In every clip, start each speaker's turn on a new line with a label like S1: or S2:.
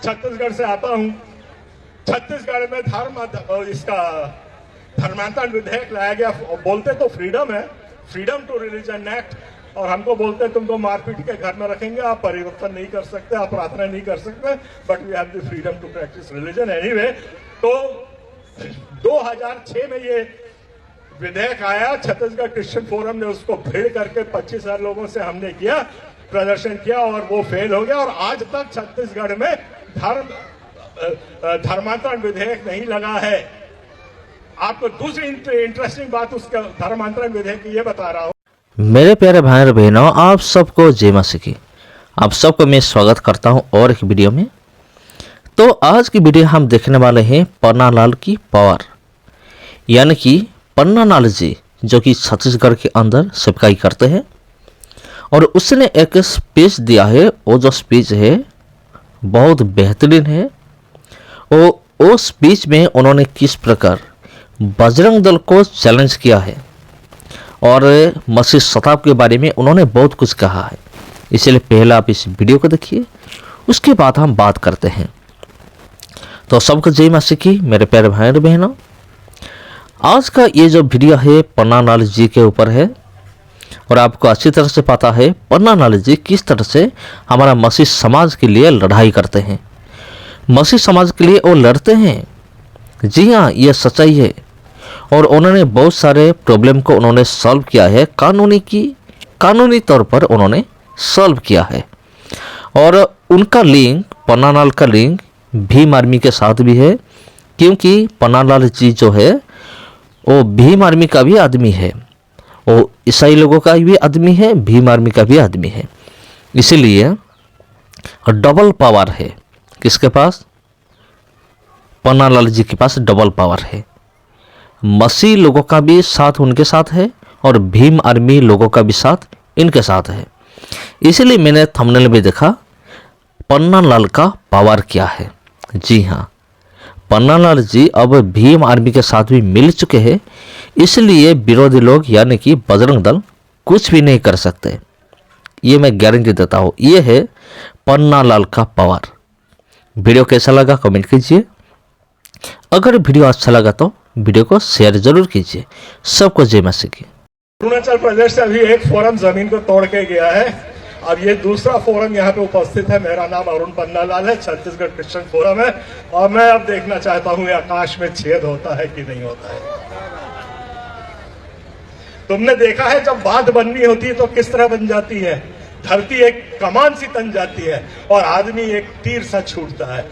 S1: छत्तीसगढ़ से आता हूं। छत्तीसगढ़ में धर्मांतरण विधेयक लाया गया। बोलते तो फ्रीडम है, फ्रीडम टू रिलीजन एक्ट, और हमको बोलते हैं तुमको मारपीट के घर में रखेंगे, आप परिवर्तन नहीं कर सकते, आप प्रार्थना नहीं कर सकते, but we have the freedom to practise religion anyway. तो 2006 में ये विधेयक आया, छत्तीसगढ़ क्रिश्चियन फोरम ने उसको भीड़ करके 25,000 लोगों से हमने किया, प्रदर्शन किया, और वो फेल हो गया। और आज तक छत्तीसगढ़ में धर्मांतरण विधेयक नहीं लगा है। आपको दूसरी इंटरेस्टिंग बात उसका धर्मांतरण विधेयक की ये बता रहा हूं।
S2: मेरे प्यारे भाई और बहनों, आप सबको जय मसीह की। आप सबको मैं स्वागत करता हूं और एक वीडियो में। तो आज की वीडियो हम देखने वाले हैं पन्नालाल की पावर, यानी कि पन्नालाल जी जो कि छत्तीसगढ़ के अंदर सेवकाई करते हैं, और उसने एक स्पीच दिया है। वो जो स्पीच है बहुत बेहतरीन है। वो स्पीच में उन्होंने किस प्रकार बजरंग दल को चैलेंज किया है और मसीह शताब के बारे में उन्होंने बहुत कुछ कहा है। इसलिए पहले आप इस वीडियो को देखिए, उसके बाद हम बात करते हैं। तो सबको जय मसीह की मेरे प्यारे भाई और बहनों। आज का ये जो वीडियो है पन्नालाल जी के ऊपर है, और आपको अच्छी तरह से पता है पन्नालाल जी किस तरह से हमारा मसीह समाज के लिए लड़ाई करते हैं। मसीह समाज के लिए वो लड़ते हैं, जी हाँ, ये सच्चाई है। और उन्होंने बहुत सारे प्रॉब्लम को उन्होंने सॉल्व किया है, कानूनी तौर पर उन्होंने सॉल्व किया है। और उनका लिंक, पन्नालाल का लिंक भीम आर्मी के साथ भी है, क्योंकि पन्नालाल जी जो है वो भीम आर्मी का भी आदमी है, वो ईसाई लोगों का भी आदमी है, भीम आर्मी का भी आदमी है। इसीलिए डबल पावर है किसके पास? पन्नालाल जी के पास डबल पावर है। मसीह लोगों का भी साथ उनके साथ है और भीम आर्मी लोगों का भी साथ इनके साथ है। इसलिए मैंने थंबनेल में देखा पन्नालाल का पावर क्या है। जी हाँ, पन्नालाल जी अब भीम आर्मी के साथ भी मिल चुके हैं, इसलिए विरोधी लोग यानी कि बजरंग दल कुछ भी नहीं कर सकते। ये मैं गारंटी देता हूँ। ये है पन्नालाल का पावर। वीडियो कैसा लगा कमेंट कीजिए। अगर वीडियो अच्छा लगा तो वीडियो को शेयर जरूर कीजिए। सबको जय मसीह की।
S1: अरुणाचल प्रदेश से अभी एक फोरम जमीन को तोड़ के गया है, और ये दूसरा फोरम यहाँ पे उपस्थित है। मेरा नाम अरुण पन्नालाल है, छत्तीसगढ़ क्रिश्चियन फोरम है, और मैं अब देखना चाहता हूँ ये आकाश में छेद होता है कि नहीं होता है। तुमने देखा है जब बात बननी होती है तो किस तरह बन जाती है? धरती एक कमान सी तन जाती है और आदमी एक तीर सा छूटता है।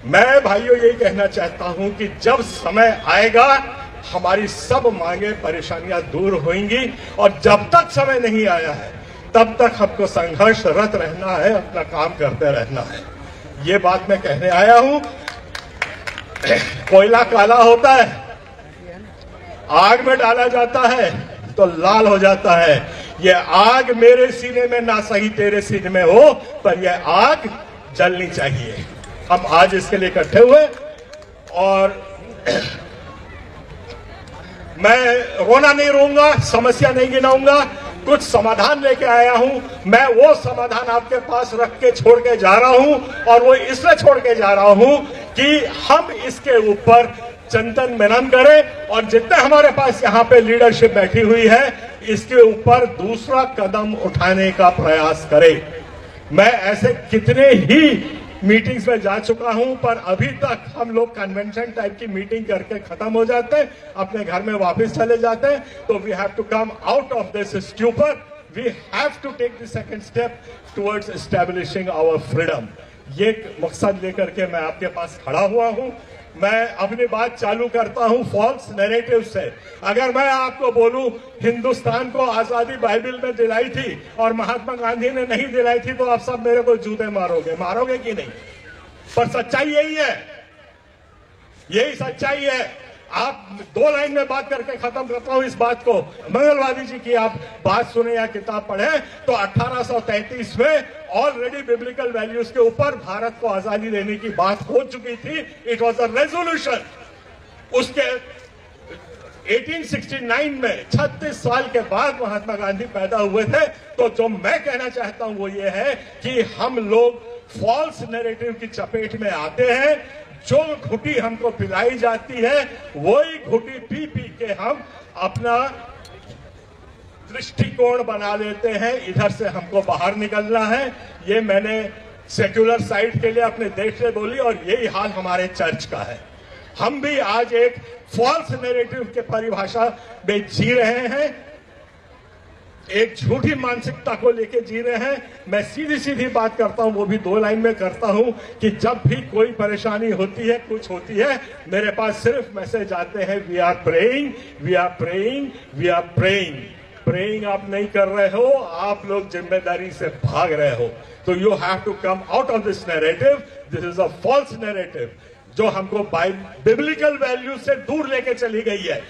S1: मैं भाइयों यही कहना चाहता हूं कि जब समय आएगा हमारी सब मांगे परेशानियां दूर होंगी, और जब तक समय नहीं आया है तब तक हमको संघर्षरत रहना है, अपना काम करते रहना है। ये बात मैं कहने आया हूं। कोयला काला होता है, आग में डाला जाता है तो लाल हो जाता है। ये आग मेरे सीने में ना सही तेरे सीने में हो, पर यह आग जलनी चाहिए। हम आज इसके लिए इकट्ठे हुए, और मैं रोना नहीं रोऊंगा, समस्या नहीं गिनाऊंगा, कुछ समाधान लेके आया हूं। मैं वो समाधान आपके पास रख के छोड़ के जा रहा हूं, और वो इसलिए छोड़ के जा रहा हूं कि हम इसके ऊपर चिंतन मनन करें, और जितने हमारे पास यहाँ पे लीडरशिप बैठी हुई है इसके ऊपर दूसरा कदम उठाने का प्रयास करें। मैं ऐसे कितने ही मीटिंग्स में जा चुका हूं, पर अभी तक हम लोग कन्वेंशन टाइप की मीटिंग करके खत्म हो जाते हैं, अपने घर में वापस चले जाते हैं। तो we have to come out of this stupor, we have to take the second step towards establishing our freedom. ये मकसद लेकर के मैं आपके पास खड़ा हुआ हूं। मैं अपनी बात चालू करता हूं फॉल्स नैरेटिव से। अगर मैं आपको बोलूं हिंदुस्तान को आजादी बाइबल में दिलाई थी और महात्मा गांधी ने नहीं दिलाई थी, तो आप सब मेरे को जूते मारोगे कि नहीं? पर सच्चाई यही है, यही सच्चाई है। आप दो लाइन में बात करके खत्म करता हूं इस बात को। मंगलवादी जी की आप बात सुने या किताब पढ़े तो 1833 में ऑलरेडी बिब्लिकल वैल्यूज के ऊपर भारत को आजादी देने की बात हो चुकी थी। It was a resolution. उसके 1869 में 36 साल के बाद महात्मा गांधी पैदा हुए थे। तो जो मैं कहना चाहता हूं वो ये है कि हम लोग फॉल्स नैरेटिव की चपेट में आते हैं। जो घुटी हमको पिलाई जाती है वही घुटी पी पी के हम अपना दृष्टिकोण बना लेते हैं। इधर से हमको बाहर निकलना है। ये मैंने सेक्युलर साइड के लिए अपने देश से बोली और यही हाल हमारे चर्च का है। हम भी आज एक फॉल्स नैरेटिव के परिभाषा में जी रहे हैं, एक झूठी मानसिकता को लेके जी रहे हैं। मैं सीधी सीधी बात करता हूं, वो भी 2 लाइन में करता हूं कि जब भी कोई परेशानी होती है, कुछ होती है, मेरे पास सिर्फ मैसेज आते हैं, we are praying, we are praying, we are praying. Praying आप नहीं कर रहे हो, आप लोग जिम्मेदारी से भाग रहे हो। तो you have to come out of this narrative. This is a false narrative जो हमको बिब्लिकल वैल्यू से दूर लेके चली गई है।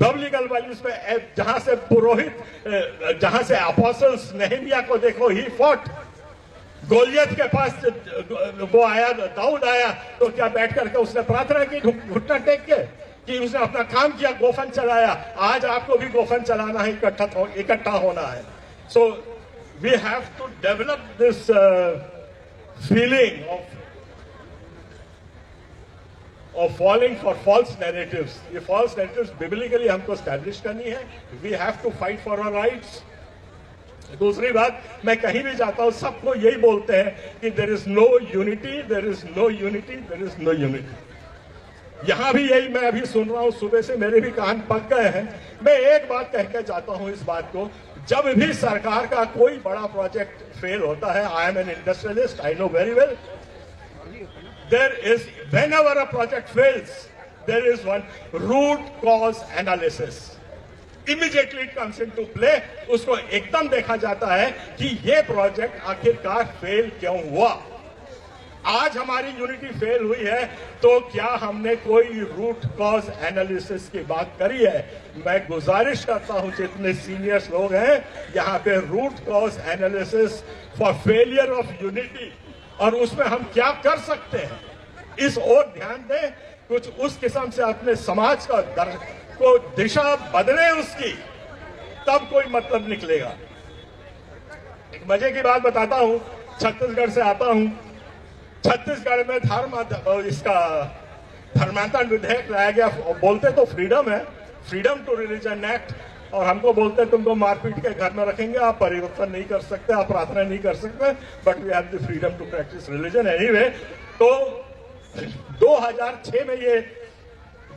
S1: बिब्लिकल वैल्यूज पे जहां से पुरोहित, जहां से अपोस्टल्स, नेहमिया को देखो, ही फॉट। गोलियत के पास वो आया, दाऊद आया, तो क्या बैठ करके उसने प्रार्थना की घुटना टेक के, कि उसने अपना काम किया, गोफन चलाया? आज आपको भी गोफन चलाना है, इकट्ठा होना है। So we have to develop this feeling of falling for false narratives. ये फॉल्स नैरेटिव्स बिब्लिकली हमको स्टैब्लिश करनी है। We have to fight for our rights. दूसरी बात, मैं कहीं भी जाता हूं सबको यही बोलते हैं कि there is no unity, there is no unity, there is no unity. यहां भी यही मैं अभी सुन रहा हूं, सुबह से मेरे भी कान पक गए हैं। मैं एक बात कह के जाता हूं इस बात को, जब भी सरकार का कोई बड़ा प्रोजेक्ट फेल होता है, I am N industrialist, I know very well, there is, whenever a project fails, there is one root cause analysis. Immediately it comes into play. उसको एकदम देखा जाता है कि ये प्रोजेक्ट आखिरकार फेल क्यों हुआ। आज हमारी यूनिटी फेल हुई है, तो क्या हमने कोई रूट कॉज एनालिसिस की बात करी है? मैं गुजारिश करता हूं जितने सीनियर्स लोग हैं यहाँ पे, root cause analysis for failure of unity, और उसमें हम क्या कर सकते हैं, इस ओर ध्यान दें। कुछ उस किस्म से अपने समाज का को दिशा बदले उसकी, तब कोई मतलब निकलेगा। एक मजे की बात बताता हूं, छत्तीसगढ़ से आता हूं। छत्तीसगढ़ में धर्मांतरण विधेयक लाया गया। बोलते तो फ्रीडम है, फ्रीडम टू रिलीजन एक्ट, और हमको बोलते हैं तुमको मारपीट के घर में रखेंगे, आप परिवर्तन नहीं कर सकते, आप प्रार्थना नहीं कर सकते, but we have the freedom to practise religion anyway. तो 2006 में ये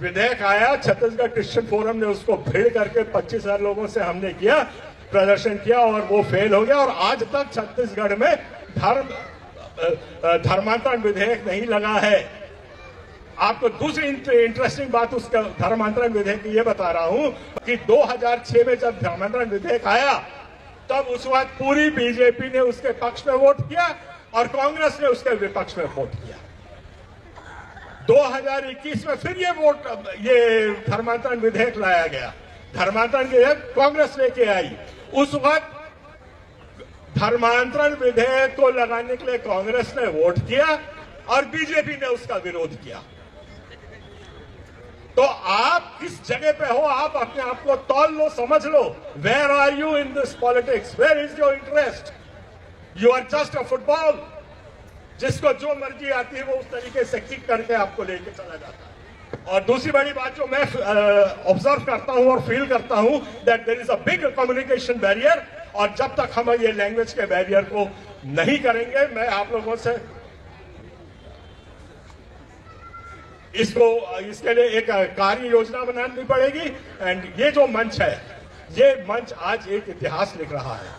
S1: विधेयक आया, छत्तीसगढ़ क्रिश्चियन फोरम ने उसको भीड़ करके 25,000 लोगों से हमने किया, प्रदर्शन किया, और वो फेल हो गया। और आज तक छत्तीसगढ़ में धर्मांतरण विधेयक नहीं लगा है। आपको दूसरी इंटरेस्टिंग बात उसका धर्मांतरण विधेयक की ये बता रहा हूं कि 2006 में जब धर्मांतरण विधेयक आया, तब उस वक्त पूरी बीजेपी ने उसके पक्ष में वोट किया और कांग्रेस ने उसके विपक्ष में वोट किया। 2021 में फिर ये धर्मांतरण विधेयक लाया गया। धर्मांतरण विधेयक कांग्रेस लेके आई। उस वक्त धर्मांतरण विधेयक को लगाने के लिए कांग्रेस ने वोट किया और बीजेपी ने उसका विरोध किया। तो आप किस जगह पे हो, आप अपने आप को तौल लो, समझ लो। Where are you in this politics? Where is your interest? You are just a football. जिसको जो मर्जी आती है वो उस तरीके से किक करके आपको लेके चला जाता है। और दूसरी बड़ी बात जो मैं ऑब्जर्व करता हूं और फील करता हूं, that there is a big communication barrier, और जब तक हम ये लैंग्वेज के बैरियर को नहीं करेंगे, मैं आप लोगों से इसके लिए एक कार्य योजना बनानी पड़ेगी। एंड ये जो मंच है, ये मंच आज एक इतिहास लिख रहा है।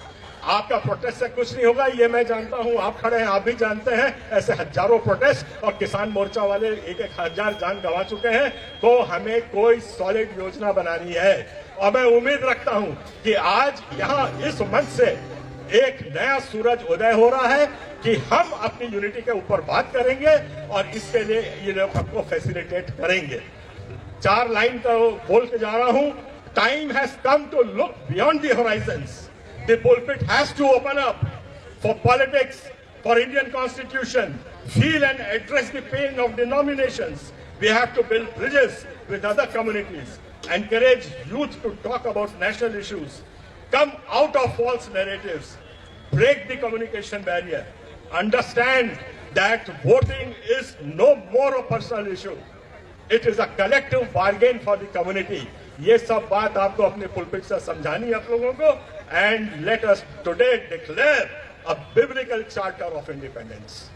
S1: आपका प्रोटेस्ट से कुछ नहीं होगा, ये मैं जानता हूं, आप खड़े हैं, आप भी जानते हैं। ऐसे हजारों प्रोटेस्ट और किसान मोर्चा वाले 1,000 जान गंवा चुके हैं। तो हमें कोई सॉलिड योजना बनानी है, और मैं उम्मीद रखता हूं कि आज यहां इस मंच से एक नया सूरज उदय हो रहा है कि हम अपनी यूनिटी के ऊपर बात करेंगे, और इसके लिए ये लोग हमको फैसिलिटेट करेंगे। 4 लाइन तो बोल के जा रहा हूं। Time has come to look beyond the horizons. The pulpit has to open up for politics, for Indian constitution, feel and address the pain of denominations. We have to build bridges with other communities, encourage youth to talk about national issues, come out of false narratives, break the communication barrier, understand that voting is no more a personal issue. It is a collective bargain for the community. ये सब बात आपको अपने pulpit से समझानी है आप लोगों को. And let us today declare a biblical charter of independence.